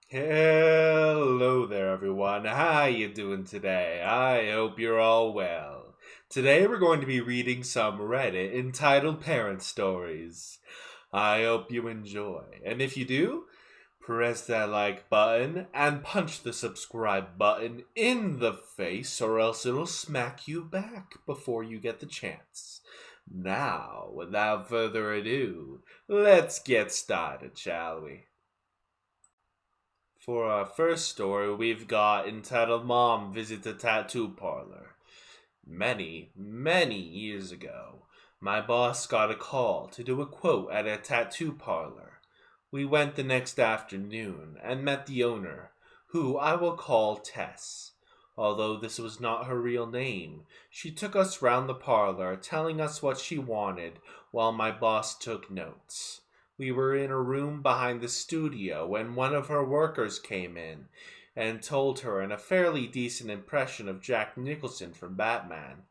Hello there, everyone. How you doing today? I hope you're all well. Today we're going to be reading some Reddit entitled Parent Stories. I hope you enjoy. And if you do, press that like button and punch the subscribe button in the face or else it'll smack you back before you get the chance. Now, without further ado, let's get started, shall we? For our first story, we've got entitled Mom Visits a Tattoo Parlor. Many years ago, my boss got a call to do a quote at a tattoo parlor. We went the next afternoon and met the owner, who I will call Tess. Although this was not her real name, she took us round the parlor, telling us what she wanted while my boss took notes. We were in a room behind the studio when one of her workers came in and told her in a fairly decent impression of Jack Nicholson from Batman,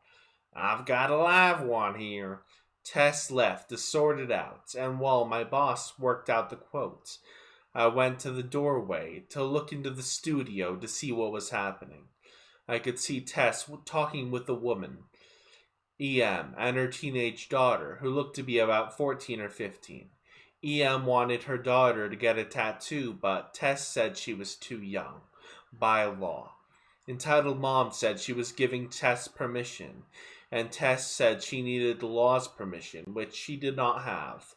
"I've got a live one here." Tess left to sort it out, and while my boss worked out the quotes, I went to the doorway to look into the studio to see what was happening. I could see Tess talking with a woman, EM, and her teenage daughter, who looked to be about 14 or 15. EM wanted her daughter to get a tattoo, but Tess said she was too young, by law. Entitled Mom said she was giving Tess permission, and Tess said she needed the law's permission, which she did not have.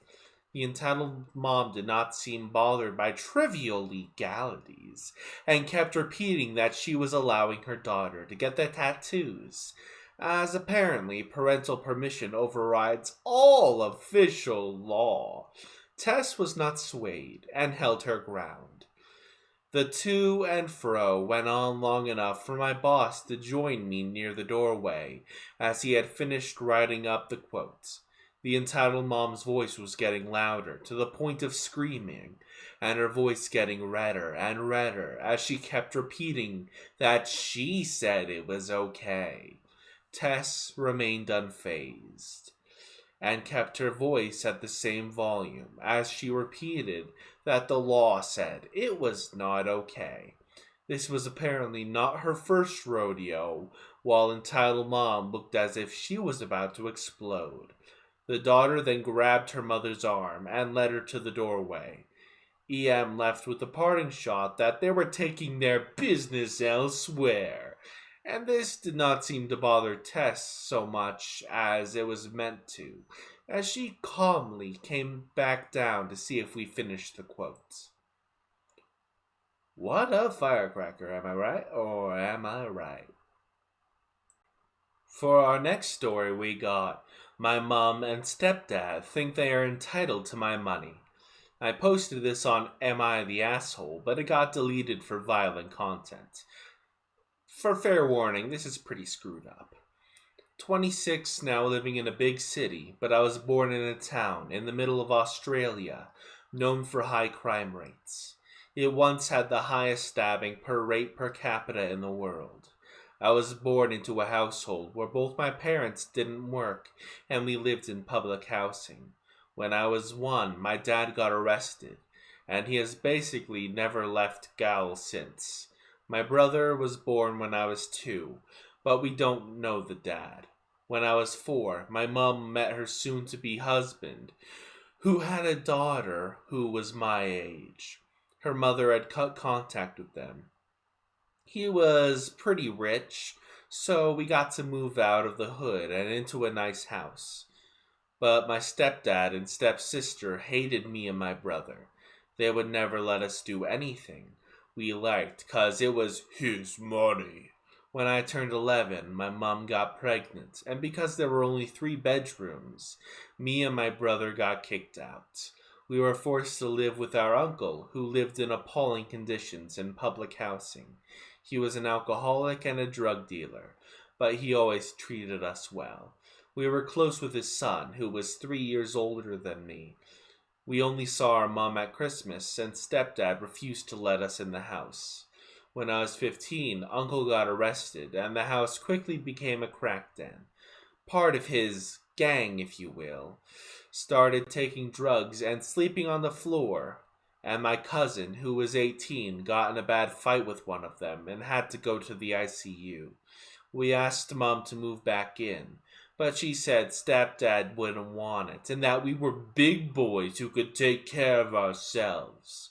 The entitled mom did not seem bothered by trivial legalities, and kept repeating that she was allowing her daughter to get the tattoos, as apparently parental permission overrides all official law. Tess was not swayed, and held her ground. The to and fro went on long enough for my boss to join me near the doorway, as he had finished writing up the quotes. The entitled mom's voice was getting louder, to the point of screaming, and her voice getting redder and redder as she kept repeating that she said it was okay. Tess remained unfazed, and kept her voice at the same volume as she repeated that the law said it was not okay. This was apparently not her first rodeo, while entitled mom looked as if she was about to explode. The daughter then grabbed her mother's arm and led her to the doorway. EM left with the parting shot that they were taking their business elsewhere, and this did not seem to bother Tess so much as it was meant to, as she calmly came back down to see if we finished the quotes. What a firecracker, am I right? Or am I right? For our next story, we got My Mom and Stepdad Think They Are Entitled to My Money. I posted this on Am I the Asshole, but it got deleted for violent content. For fair warning, this is pretty screwed up. 26, now living in a big city, but I was born in a town in the middle of Australia, known for high crime rates. It once had the highest stabbing per rate per capita in the world. I was born into a household where both my parents didn't work and we lived in public housing. When I was 1, my dad got arrested, and he has basically never left Gal since. My brother was born when I was 2, but we don't know the dad. When I was 4, my mom met her soon-to-be husband, who had a daughter who was my age. Her mother had cut contact with them. He was pretty rich, so we got to move out of the hood and into a nice house. But my stepdad and stepsister hated me and my brother. They would never let us do anything we liked 'cause it was his money. When I turned 11, my mom got pregnant, and because there were only 3 bedrooms, me and my brother got kicked out. We were forced to live with our uncle, who lived in appalling conditions in public housing. He was an alcoholic and a drug dealer, but he always treated us well. We were close with his son, who was 3 years older than me. We only saw our mom at Christmas, and stepdad refused to let us in the house. When I was 15, Uncle got arrested, and the house quickly became a crack den. Part of his gang, if you will, started taking drugs and sleeping on the floor. and my cousin, who was 18, got in a bad fight with one of them and had to go to the ICU. We asked Mom to move back in, but she said stepdad wouldn't want it and that we were big boys who could take care of ourselves.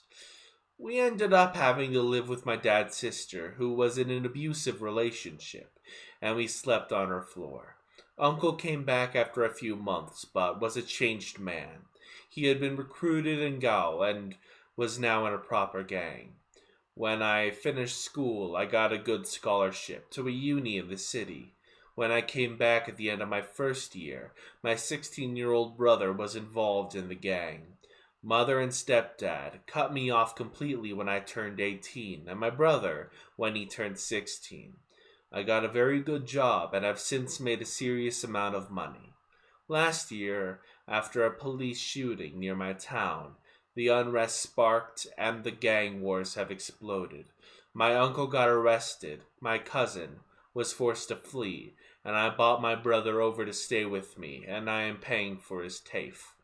We ended up having to live with my dad's sister, who was in an abusive relationship, and we slept on her floor. Uncle came back after a few months, but was a changed man. He had been recruited in Gao and was now in a proper gang. When I finished school, I got a good scholarship to a uni in the city. When I came back at the end of my first year, my 16-year-old brother was involved in the gang. Mother and stepdad cut me off completely when I turned 18, and my brother when he turned 16. I got a very good job and have since made a serious amount of money. Last year, after a police shooting near my town, the unrest sparked and the gang wars have exploded. My uncle got arrested, my cousin was forced to flee, and I bought my brother over to stay with me, and I am paying for his TAFE.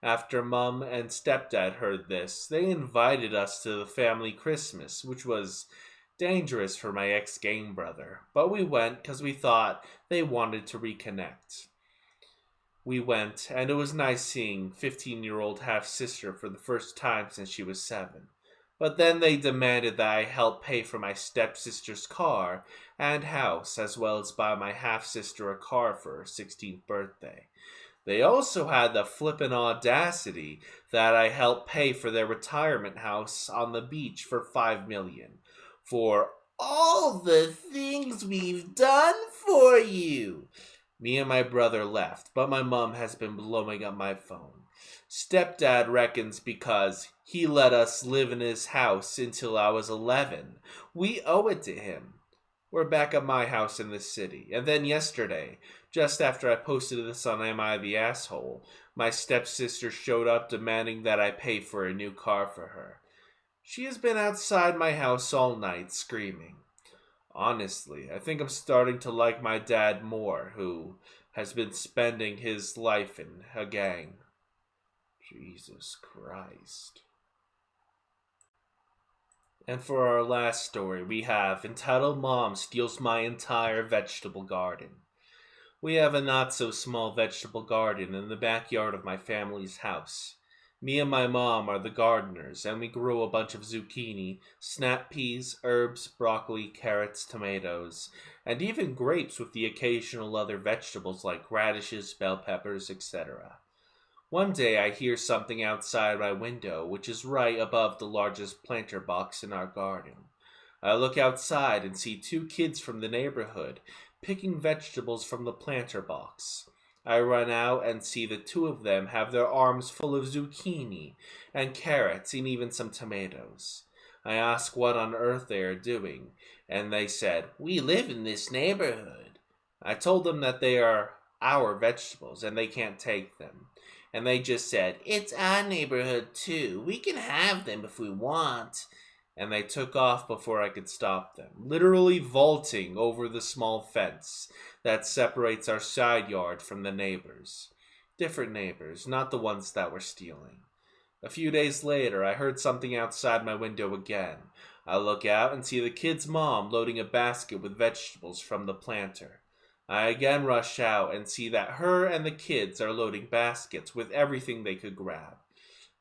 After Mum and stepdad heard this, they invited us to the family Christmas, which was dangerous for my ex-gang brother, but we went because we thought they wanted to reconnect. We went, and it was nice seeing 15-year-old half-sister for the first time since she was 7. But then they demanded that I help pay for my stepsister's car and house, as well as buy my half-sister a car for her 16th birthday. They also had the flippin' audacity that I helped pay for their retirement house on the beach for $5 million. For all the things we've done for you. Me and my brother left, but my mom has been blowing up my phone. Stepdad reckons because he let us live in his house until I was 11. We owe it to him. We're back at my house in the city. And then yesterday, just after I posted this on Am I the Asshole, my stepsister showed up demanding that I pay for a new car for her. She has been outside my house all night screaming. Honestly, I think I'm starting to like my dad more, who has been spending his life in a gang. Jesus Christ. And for our last story, we have entitled Mom Steals My Entire Vegetable Garden. We have a not-so-small vegetable garden in the backyard of my family's house. Me and my mom are the gardeners, and we grow a bunch of zucchini, snap peas, herbs, broccoli, carrots, tomatoes, and even grapes with the occasional other vegetables like radishes, bell peppers, etc. One day I hear something outside my window, which is right above the largest planter box in our garden. I look outside and see 2 kids from the neighborhood picking vegetables from the planter box. I run out and see the 2 of them have their arms full of zucchini and carrots and even some tomatoes. I ask what on earth they are doing, and they said, "We live in this neighborhood." I told them that they are our vegetables and they can't take them. And they just said, "It's our neighborhood too. We can have them if we want." And they took off before I could stop them, literally vaulting over the small fence that separates our side yard from the neighbors. Different neighbors, not the ones that were stealing. A few days later, I heard something outside my window again. I look out and see the kid's mom loading a basket with vegetables from the planter. I again rush out and see that her and the kids are loading baskets with everything they could grab.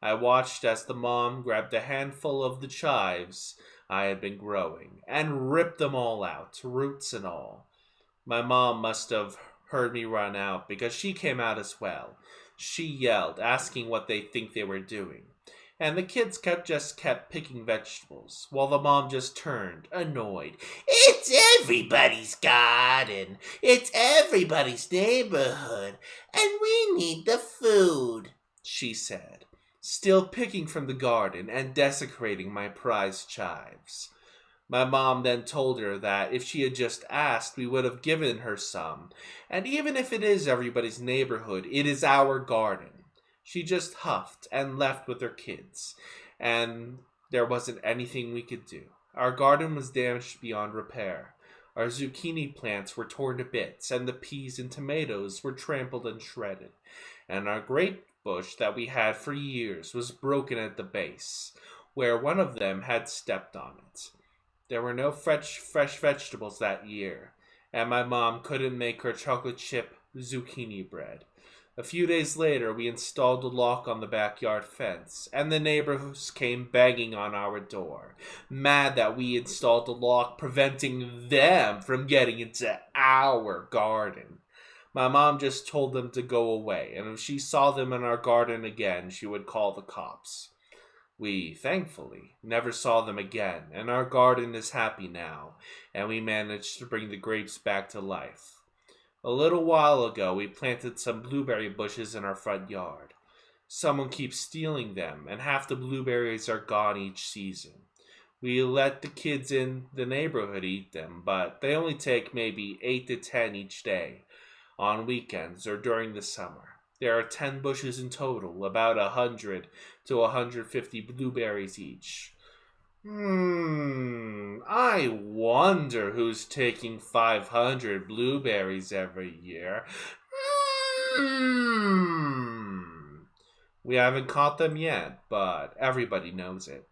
I watched as the mom grabbed a handful of the chives I had been growing and ripped them all out, roots and all. My mom must have heard me run out because she came out as well. She yelled, asking what they think they were doing. And the kids just kept picking vegetables, while the mom just turned, annoyed. "It's everybody's garden. It's everybody's neighborhood. And we need the food," she said, still picking from the garden and desecrating my prized chives. My mom then told her that if she had just asked, we would have given her some. And even if it is everybody's neighborhood, it is our garden. She just huffed and left with her kids, and there wasn't anything we could do. Our garden was damaged beyond repair. Our zucchini plants were torn to bits, and the peas and tomatoes were trampled and shredded. And our bush that we had for years was broken at the base, where one of them had stepped on it. There were no fresh vegetables that year, and my mom couldn't make her chocolate chip zucchini bread. A few days later, we installed a lock on the backyard fence, and the neighbors came banging on our door, mad that we installed a lock preventing them from getting into our garden. My mom just told them to go away, and if she saw them in our garden again, she would call the cops. We, thankfully, never saw them again, and our garden is happy now, and we managed to bring the grapes back to life. A little while ago, we planted some blueberry bushes in our front yard. Someone keeps stealing them, and half the blueberries are gone each season. We let the kids in the neighborhood eat them, but they only take maybe 8 to 10 each day, on weekends or during the summer. There are 10 bushes in total, about 100 to 150 blueberries each. I wonder who's taking 500 blueberries every year. We haven't caught them yet, but everybody knows it.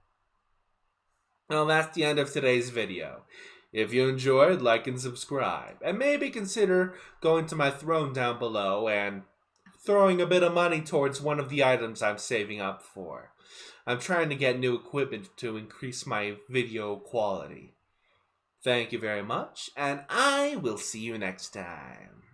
Well, that's the end of today's video. If you enjoyed, like and subscribe, and maybe consider going to my throne down below and throwing a bit of money towards one of the items I'm saving up for. I'm trying to get new equipment to increase my video quality. Thank you very much, and I will see you next time.